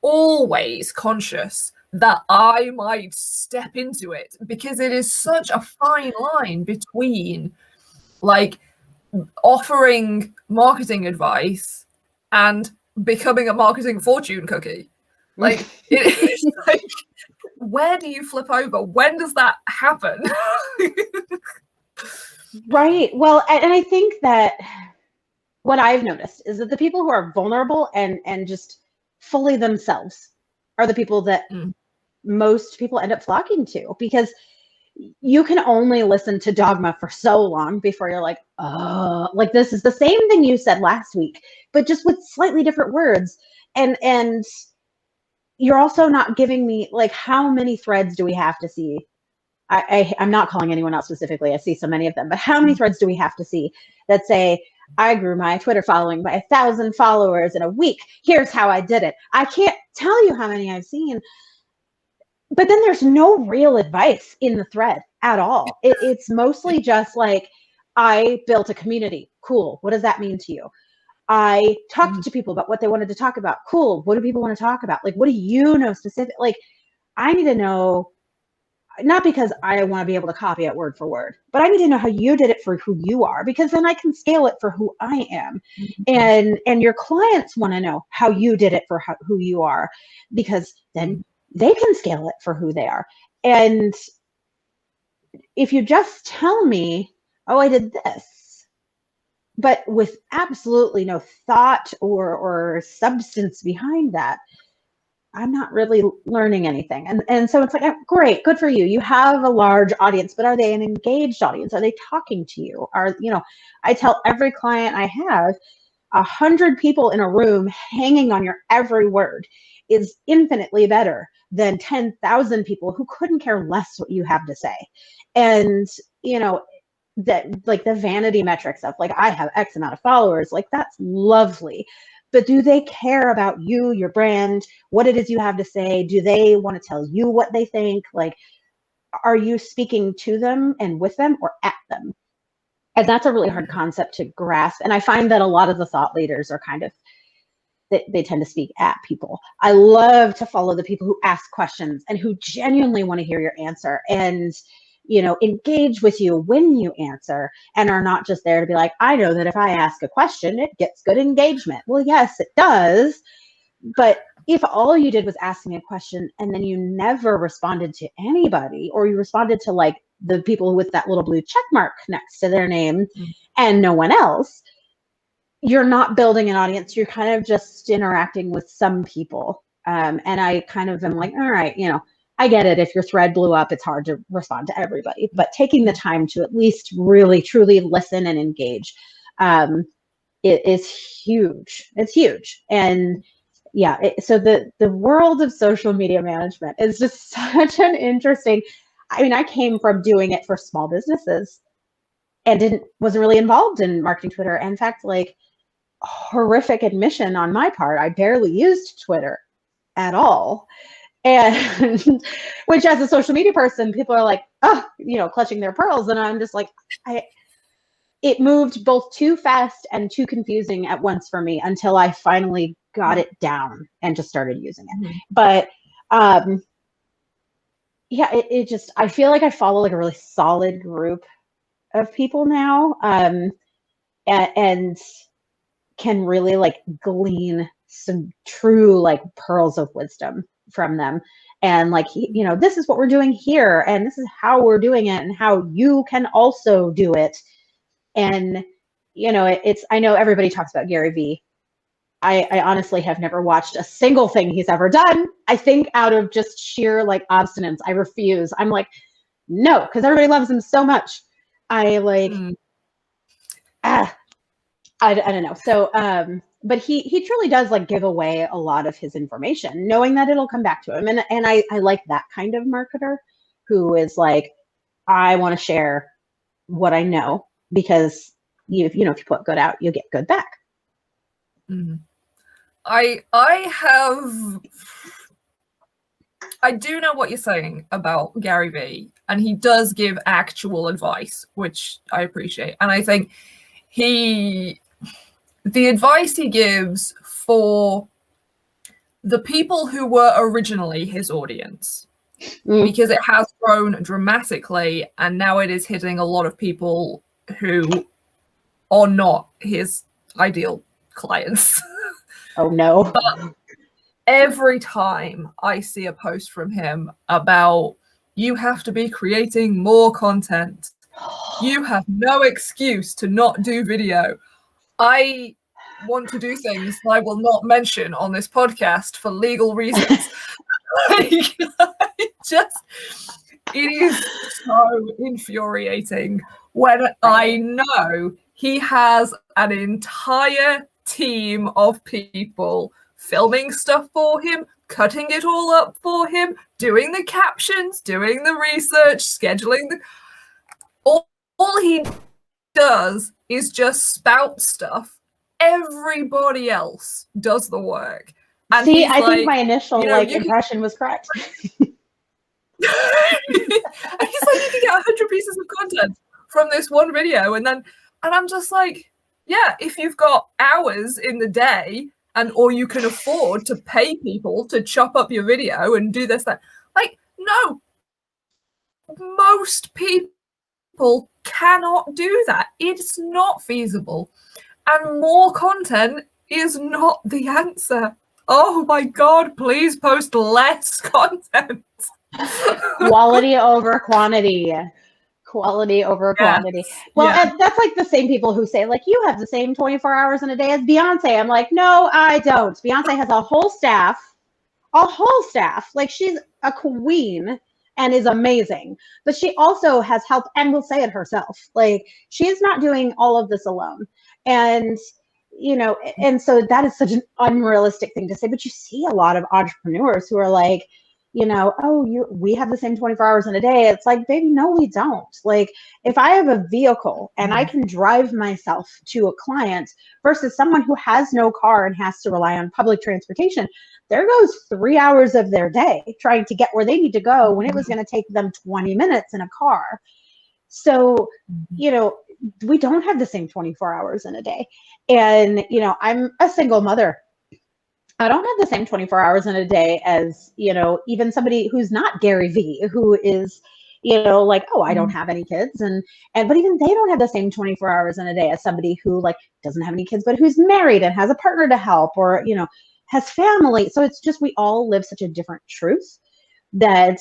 always conscious that I might step into it, because it is such a fine line between like offering marketing advice and becoming a marketing fortune cookie. Like it is like, where do you flip over? When does that happen? Right. Well, and I think that what I've noticed is that the people who are vulnerable and just fully themselves are the people that most people end up flocking to, because you can only listen to dogma for so long before you're like, oh, like this is the same thing you said last week, but just with slightly different words. And you're also not giving me, like, how many threads do we have to see? I'm not calling anyone out specifically. I see so many of them, but how many threads do we have to see that say, I grew my Twitter following by 1,000 followers in a week. Here's how I did it. I can't tell you how many I've seen. but then there's no real advice in the thread at all. It's mostly just like, I built a community. Cool. What does that mean to you? I talked to people about what they wanted to talk about. Cool. What do people want to talk about? Like, what do you know specific? Like, I need to know, not because I want to be able to copy it word for word, but I need to know how you did it for who you are, because then I can scale it for who I am. And your clients want to know how you did it for who you are, because then they can scale it for who they are. And if you just tell me, oh, I did this, but with absolutely no thought or substance behind that, I'm not really learning anything. And so it's like, great, good for you. You have a large audience, but are they an engaged audience? Are they talking to you? I tell every client I have, 100 people in a room hanging on your every word is infinitely better than 10,000 people who couldn't care less what you have to say. And, that, like, the vanity metrics of, like, I have X amount of followers, like, that's lovely. But do they care about you, your brand, what it is you have to say? Do they want to tell you what they think? Like, are you speaking to them and with them or at them? And that's a really hard concept to grasp. And I find that a lot of the thought leaders are kind of, they tend to speak at people. I love to follow the people who ask questions and who genuinely want to hear your answer and, engage with you when you answer, and are not just there to be like, I know that if I ask a question, it gets good engagement. Well, yes, it does. But if all you did was ask me a question and then you never responded to anybody, or you responded to, like, the people with that little blue check mark next to their name and no one else, you're not building an audience. You're kind of just interacting with some people. And I kind of am like, all right, I get it. If your thread blew up, it's hard to respond to everybody, but taking the time to at least really, truly listen and engage, it is huge. It's huge. And yeah, so the world of social media management is just such an interesting, I came from doing it for small businesses and wasn't really involved in marketing Twitter. In fact, like, horrific admission on my part, I barely used Twitter at all. And which, as a social media person, people are like, oh, clutching their pearls. And I'm just like, it moved both too fast and too confusing at once for me until I finally got it down and just started using it. But yeah, it just, I feel like I follow, like, a really solid group of people now, and can really, like, glean some true, like, pearls of wisdom from them. And, like, this is what we're doing here, and this is how we're doing it, and how you can also do it. And I know everybody talks about Gary Vee. I honestly have never watched a single thing he's ever done. I think out of just sheer, like, obstinance, I refuse. I'm like, no, because everybody loves him so much. I don't know. So, but he truly does, like, give away a lot of his information, knowing that it'll come back to him. And I like that kind of marketer who is like, I want to share what I know, because if you put good out, you get good back. I do know what you're saying about Gary Vee, and he does give actual advice, which I appreciate. And I think the advice he gives for the people who were originally his audience, because it has grown dramatically, and now it is hitting a lot of people who are not his ideal clients. Oh no. But every time I see a post from him about, you have to be creating more content, you have no excuse to not do video, I want to do things I will not mention on this podcast for legal reasons. It is so infuriating when I know he has an entire team of people filming stuff for him, cutting it all up for him, doing the captions, doing the research, scheduling the... All he does is just spout stuff. Everybody else does the work. And see, I think my initial impression was correct. And he's like, you can get 100 pieces of content from this one video. And I'm just like, yeah, if you've got hours in the day or you can afford to pay people to chop up your video and do this, that, like, no, most people cannot do that. It's not feasible. And more content is not the answer. Oh my God, please post less content. Quality over quantity. Quality over quantity. Well, and that's like the same people who say, like, you have the same 24 hours in a day as Beyonce. I'm like, no, I don't. Beyonce has a whole staff. Like, she's a queen and is amazing. But she also has help and will say it herself. Like, she's not doing all of this alone. And, you know, and so that is such an unrealistic thing to say. But you see a lot of entrepreneurs who are like, you know, we have the same 24 hours in a day. It's like, baby, no, we don't. Like, if I have a vehicle and I can drive myself to a client versus someone who has no car and has to rely on public transportation, there goes 3 hours of their day trying to get where they need to go when it was going to take them 20 minutes in a car. So, you know, we don't have the same 24 hours in a day. And, you know, I'm a single mother. I don't have the same 24 hours in a day as, you know, even somebody who's not Gary Vee, who is, you know, like, oh, I don't have any kids. But even they don't have the same 24 hours in a day as somebody who, like, doesn't have any kids, but who's married and has a partner to help, or, you know, has family. So it's just, we all live such a different truth that,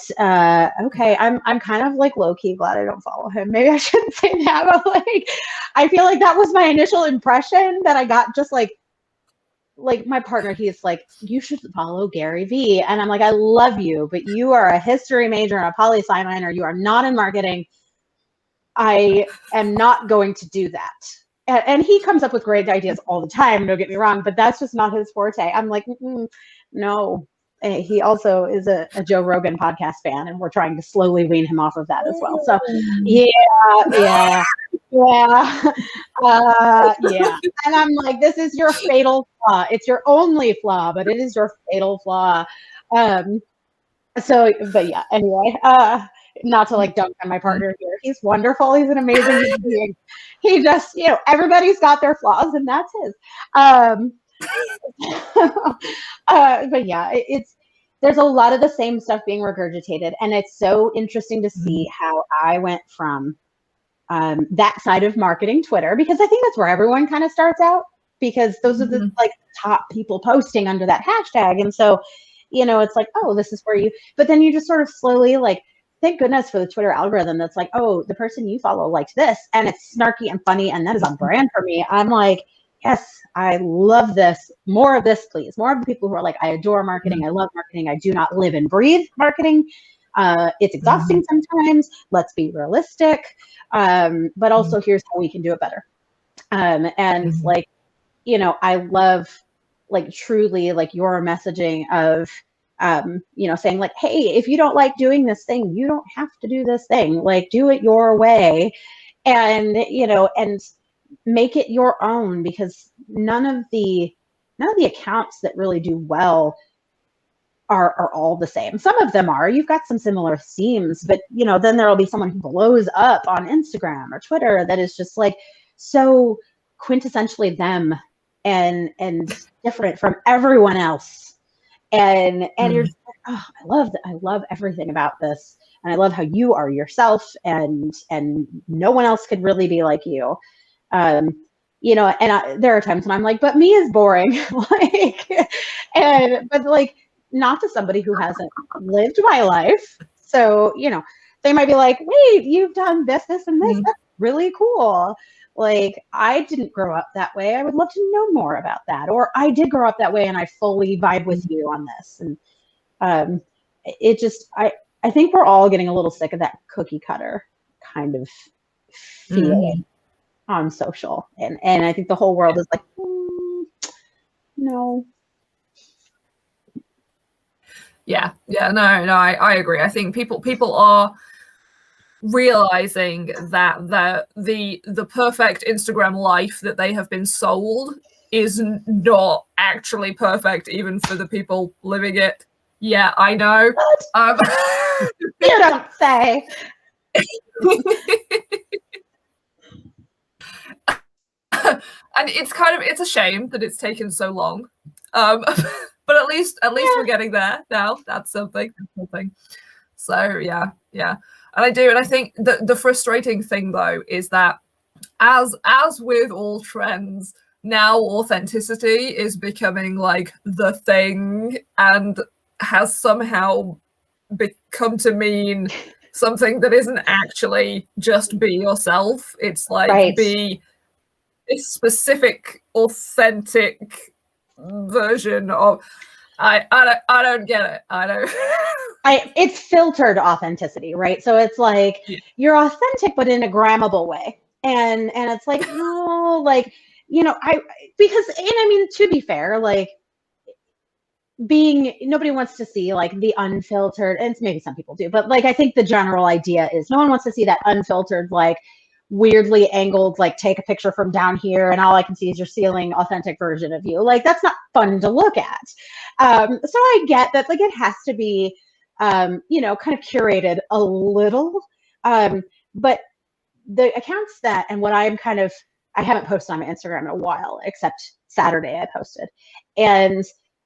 okay, I'm kind of like low-key glad I don't follow him. Maybe I shouldn't say that, but like, I feel like that was my initial impression that I got, just like my partner, he's like, you should follow Gary Vee. And I'm like, I love you, but you are a history major and a poli-sci minor. You are not in marketing. I am not going to do that. And he comes up with great ideas all the time, don't get me wrong, but that's just not his forte. I'm like, no. He also is a Joe Rogan podcast fan, and we're trying to slowly wean him off of that as well. So yeah. And I'm like, this is your fatal flaw. It's your only flaw, but it is your fatal flaw. So, but yeah, anyway, not to like dunk on my partner here. He's wonderful. He's an amazing human being. He just, you know, everybody's got their flaws, and that's his. But yeah, there's a lot of the same stuff being regurgitated, and it's so interesting to see how I went from that side of marketing, Twitter, because I think that's where everyone kind of starts out, because those are the like top people posting under that hashtag. And so, you know, it's like, oh, this is where but then you just sort of slowly, like, thank goodness for the Twitter algorithm that's like, oh, the person you follow liked this, and it's snarky and funny, and that is on brand for me. I'm like, yes, I love this. More of this, please. More of the people who are like, I adore marketing. I love marketing. I do not live and breathe marketing. It's exhausting sometimes. Let's be realistic. But also here's how we can do it better. And like, you know, I love, like, truly, like, your messaging of, you know, saying like, hey, if you don't like doing this thing, you don't have to do this thing. Like, do it your way. And, you know, and make it your own, because none of the accounts that really do well are all the same. Some of them are. You've got some similar themes, but, you know, then there'll be someone who blows up on Instagram or Twitter that is just like so quintessentially them and different from everyone else. And you're just like, oh, I love everything about this. And I love how you are yourself, and no one else could really be like you. You know, and there are times when I'm like, but me is boring. Like, but like, not to somebody who hasn't lived my life. So, you know, they might be like, wait, you've done this, and this. That's really cool. Like, I didn't grow up that way. I would love to know more about that. Or I did grow up that way, and I fully vibe with you on this. And it just, I think we're all getting a little sick of that cookie cutter kind of feeling on social. And I think the whole world is like, no. Yeah, no, I agree. I think people are realizing that the perfect Instagram life that they have been sold is not actually perfect, even for the people living it. Yeah, I know. You don't say. And it's a shame that it's taken so long. But at least we're getting there now. That's something. So yeah. And I think the frustrating thing though is that as with all trends, now authenticity is becoming like the thing and has somehow become to mean something that isn't actually just be yourself. It's like be a specific authentic version of I don't get it. I don't it's filtered authenticity, right? So it's like you're authentic but in a grammable way. And it's like, no, like, you know, because I mean, to be fair, like nobody wants to see like the unfiltered, and maybe some people do, but like I think the general idea is no one wants to see that unfiltered, like weirdly angled, like take a picture from down here and all I can see is your ceiling authentic version of you. Like that's not fun to look at. So I get that, like it has to be you know, kind of curated a little, but the accounts that, and what I haven't posted on my Instagram in a while, except Saturday I posted, and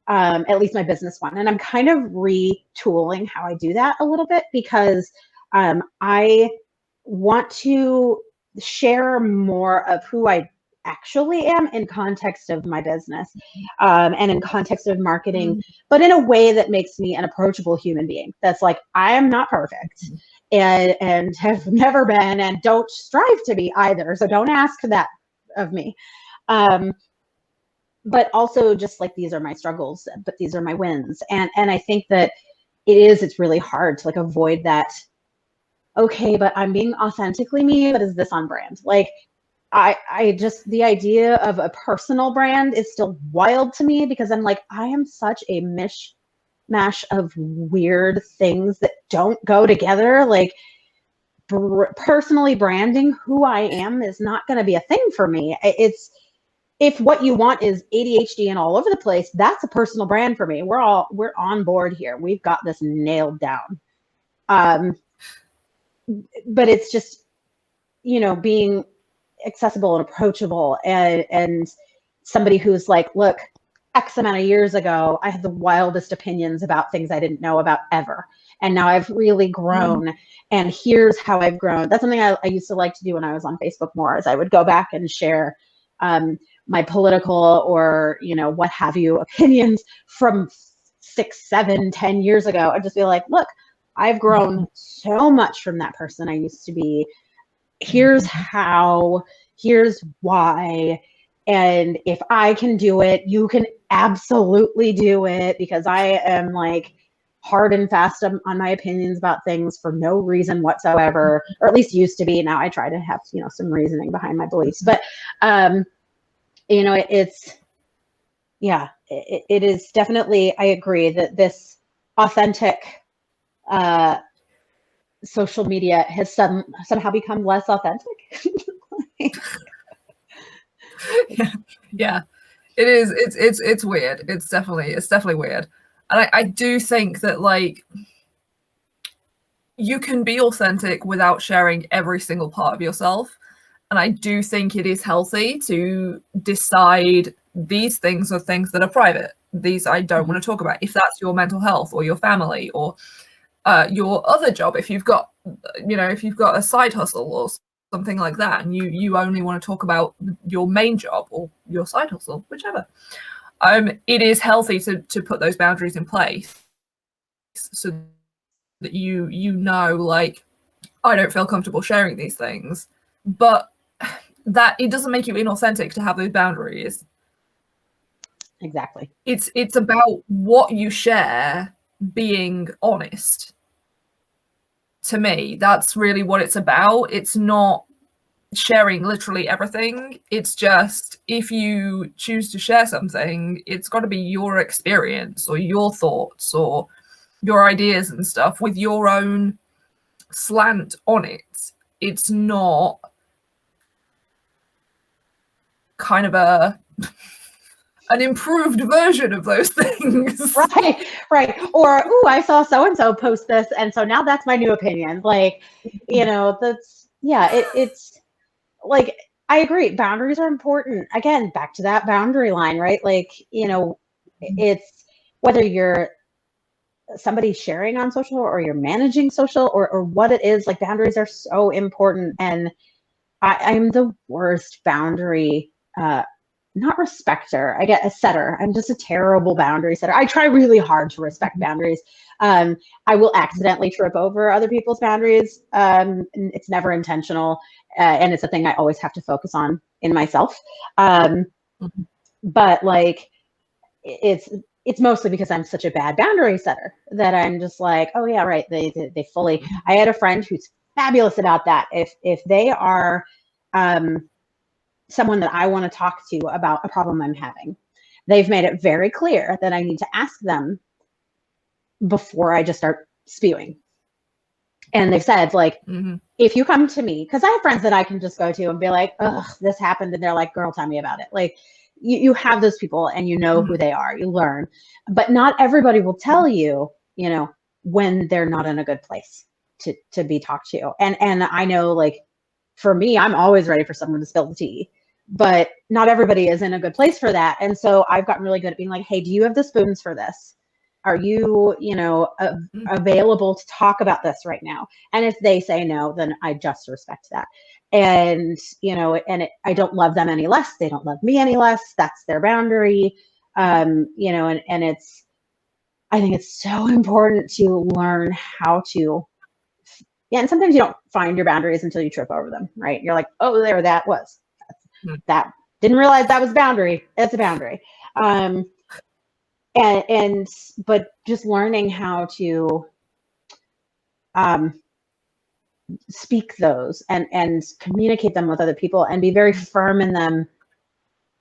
at least my business one, and I'm kind of retooling how I do that a little bit because I want to share more of who I actually am in context of my business and in context of marketing, but in a way that makes me an approachable human being. That's like, I am not perfect and have never been and don't strive to be either. So don't ask that of me. But also just like, these are my struggles, but these are my wins. And I think that it's really hard to like avoid that. Okay, but I'm being authentically me, but is this on brand? Like, I just, the idea of a personal brand is still wild to me because I'm like, I am such a mishmash of weird things that don't go together. Like personally branding who I am is not going to be a thing for me. If what you want is ADHD and all over the place, that's a personal brand for me. We're on board here. We've got this nailed down. But it's just, you know, being accessible and approachable and somebody who's like, look, X amount of years ago, I had the wildest opinions about things I didn't know about ever. And now I've really grown and here's how I've grown. That's something I used to like to do when I was on Facebook more, is I would go back and share my political or, you know, what have you opinions from 6, 7, 10 years ago. I'd just be like, look, I've grown so much from that person I used to be. Here's how, here's why. And if I can do it, you can absolutely do it, because I am like hard and fast on my opinions about things for no reason whatsoever, or at least used to be. Now I try to have, you know, some reasoning behind my beliefs, but you know, it is definitely, I agree that this authentic social media has somehow become less authentic. Yeah, it is. It's weird. It's definitely weird. And I do think that like you can be authentic without sharing every single part of yourself. And I do think it is healthy to decide these things are things that are private. These I don't want to talk about. If that's your mental health or your family or your other job, if you've got, you know, if you've got a side hustle or something like that, and you only want to talk about your main job or your side hustle, whichever, it is healthy to put those boundaries in place so that you know, like, I don't feel comfortable sharing these things, but that it doesn't make you inauthentic to have those boundaries. Exactly. It's about what you share being honest. To me, that's really what it's about. It's not sharing literally everything. It's just, if you choose to share something, it's got to be your experience or your thoughts or your ideas and stuff with your own slant on it. It's not kind of a an improved version of those things. Right. Or, ooh, I saw so-and-so post this, and so now that's my new opinion. Like, it's like, I agree. Boundaries are important. Again, back to that boundary line, right? Like, it's whether you're somebody sharing on social or you're managing social or what it is, like boundaries are so important. And I'm the worst boundary, not respecter. I get a setter. I'm just a terrible boundary setter. I try really hard to respect boundaries. I will accidentally trip over other people's boundaries. It's never intentional. And it's a thing I always have to focus on in myself. But like, it's mostly because I'm such a bad boundary setter that I'm just like, oh yeah, right. They fully, I had a friend who's fabulous about that. If they are someone that I want to talk to about a problem I'm having, they've made it very clear that I need to ask them before I just start spewing. And they've said, like, if you come to me, because I have friends that I can just go to and be like, ugh, this happened. And they're like, girl, tell me about it. Like, you have those people and you know who they are, you learn. But not everybody will tell you, when they're not in a good place to be talked to. And I know, like, for me, I'm always ready for someone to spill the tea. But not everybody is in a good place for that. And so I've gotten really good at being like, hey, do you have the spoons for this? Are you, available to talk about this right now? And if they say no, then I just respect that. And, I don't love them any less. They don't love me any less. That's their boundary. And I think it's so important to learn how to, and sometimes you don't find your boundaries until you trip over them, right? You're like, oh, there that was. That didn't realize that was a boundary. It's a boundary. But just learning how to speak those and communicate them with other people and be very firm in them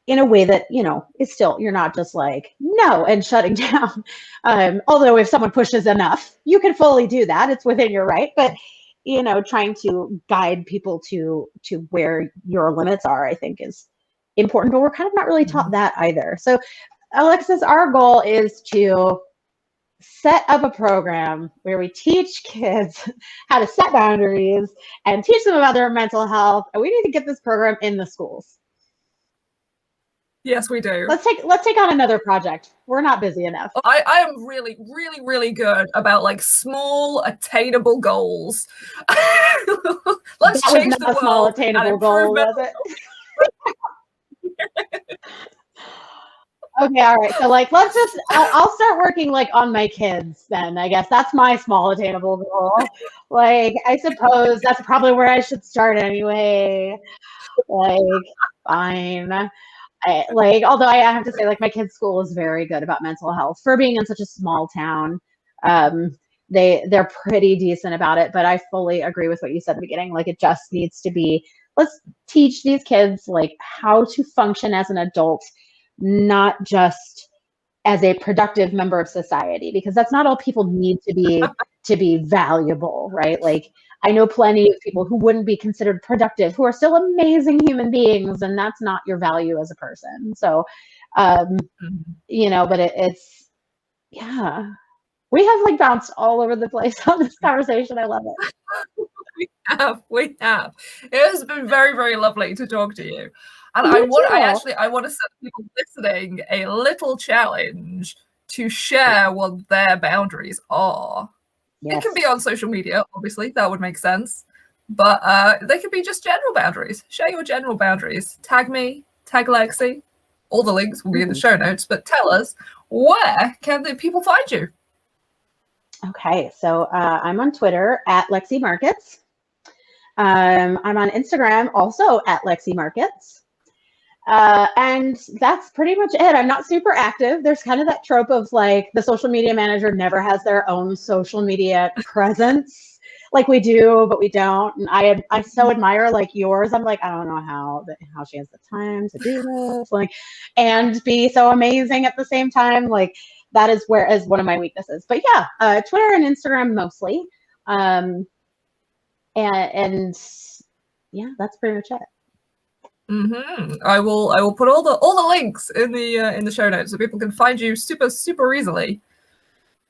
in a way that, is still, you're not just like, no, and shutting down. Although if someone pushes enough, you can fully do that. It's within your right. But, trying to guide people to where your limits are, I think is important, but we're kind of not really taught that either. So Alexis, our goal is to set up a program where we teach kids how to set boundaries and teach them about their mental health. And we need to get this program in the schools. Yes, we do. Let's take on another project. We're not busy enough. I am really, really, really good about like small, attainable goals. Let's that change was not the a world. Small attainable goal, was it? Okay, all right. So like, let's just, I'll start working like on my kids then, I guess. That's my small attainable goal. Like, I suppose that's probably where I should start anyway. Like, fine. Although I have to say, like, my kids' school is very good about mental health for being in such a small town. They're pretty decent about it, but I fully agree with what you said at the beginning. Like, it just needs to be, let's teach these kids like how to function as an adult, not just as a productive member of society, because that's not all people need to be valuable, right? Like, I know plenty of people who wouldn't be considered productive, who are still amazing human beings, and that's not your value as a person. So, but it's, yeah. We have like bounced all over the place on this conversation. I love it. We have. It has been very, very lovely to talk to you. And I want to set people listening a little challenge to share what their boundaries are. Yes. It can be on social media, obviously, that would make sense. But they could be just general boundaries. Share your general boundaries. Tag me, tag Lexi. All the links will be in the show notes, but tell us, where can the people find you? Okay, so I'm on Twitter at Lexi Markets. I'm on Instagram also at Lexi Markets. And that's pretty much it. I'm not super active. There's kind of that trope of like the social media manager never has their own social media presence. Like we do, but we don't. And I so admire like yours. I'm like, I don't know how she has the time to do this, like, and be so amazing at the same time. Like that is one of my weaknesses. But yeah, Twitter and Instagram mostly. And yeah, that's pretty much it. I will put all the links in the show notes so people can find you super easily.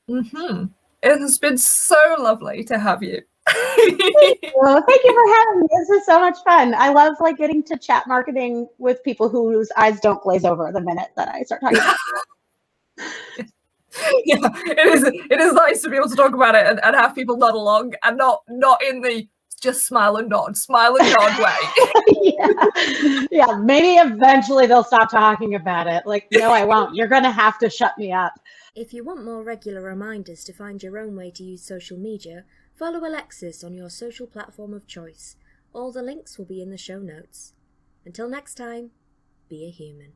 It has been so lovely to have you. Well, thank you for having me. This is so much fun. I love like getting to chat marketing with people whose eyes don't glaze over the minute that I start talking about it. Yeah, it is nice to be able to talk about it and have people nod along and not in the just smile and nod way. Yeah, maybe eventually they'll stop talking about it. Like, no, I won't. You're going to have to shut me up. If you want more regular reminders to find your own way to use social media, follow Alexis on your social platform of choice. All the links will be in the show notes. Until next time, be a human.